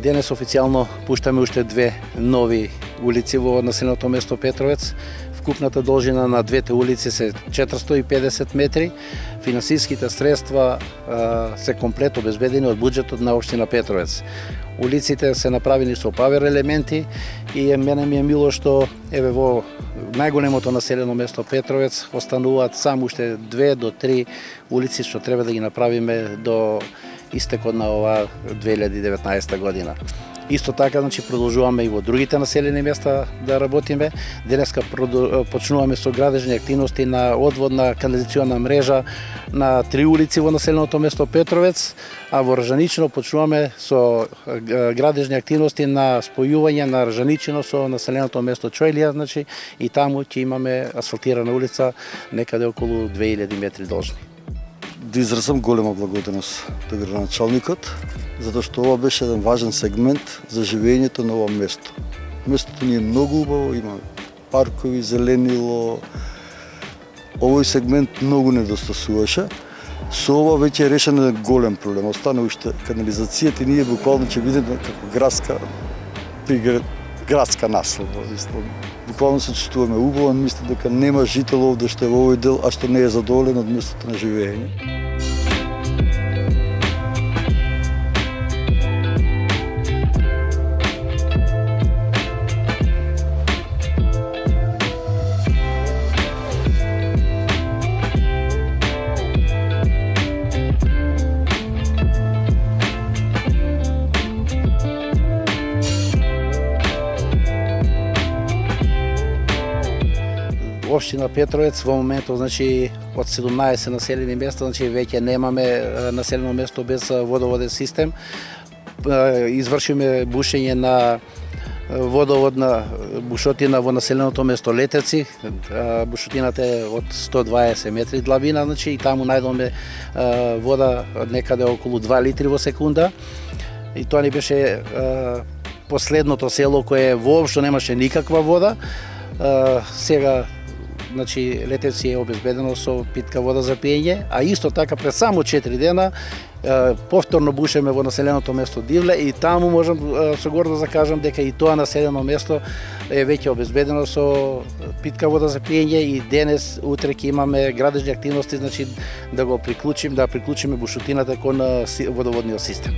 Денес официјално пуштаме уште две нови улици во населеното место Петровец. Вкупната должина на двете улици се 450 метри. Финансиските средства се комплет обезбедени од буџетот на општина Петровец. Улиците се направени со павер елементи и мене ми е мило што еве во најголемото населено место Петровец остануваат само уште 2 до 3 улици што треба да ги направиме до истекот на оваа 2019 година. Исто така, продолжуваме и во другите населени места да работиме. Денеска почнуваме со градежни активности на одводна канализациона мрежа на 3 улици во населеното место Петровец, а во Ржаничино почнуваме со градежни активности на спојување на Ржаничино со населеното место Чојлија, и таму ќе имаме асфалтирана улица некаде околу 2000 метри должни. Да изразам голема благодарност до градоначалникот, затоа што ова беше еден важен сегмент за живеењето на ова место. Местото ни е многу убаво, има паркови, зеленило. Овој сегмент многу недостасуваше. Со ова веќе е решен еден голем проблем. Остана уште канализацијата и ние буквално ќе видиме како градска наслада. Буквално се чувствуваме убаво, мислам дека нема жител овде што е во овој дел, а што не е задоволен од местото на живење. Општина Петровец во моментот, од 17 населени места, веќе немаме населено место без водоводен систем. Извршиме бушење на водоводна бушотина во населеното место Летеци. Бушотината е од 120 метри длабина, и таму најдоме вода од некаде околу 2 литри во секунда. И тоа ни беше последното село кое воопшто немаше никаква вода. Сега Летеци е обезбедено со питка вода за пиење, а исто така пред само 4 дена повторно бушеме во населеното место Дивле и таму можам со гордост да кажам дека и тоа населено место е веќе обезбедено со питка вода за пиење и денес, утре ќе имаме градежни активности, да приклучиме бушотината кон водоводниот систем.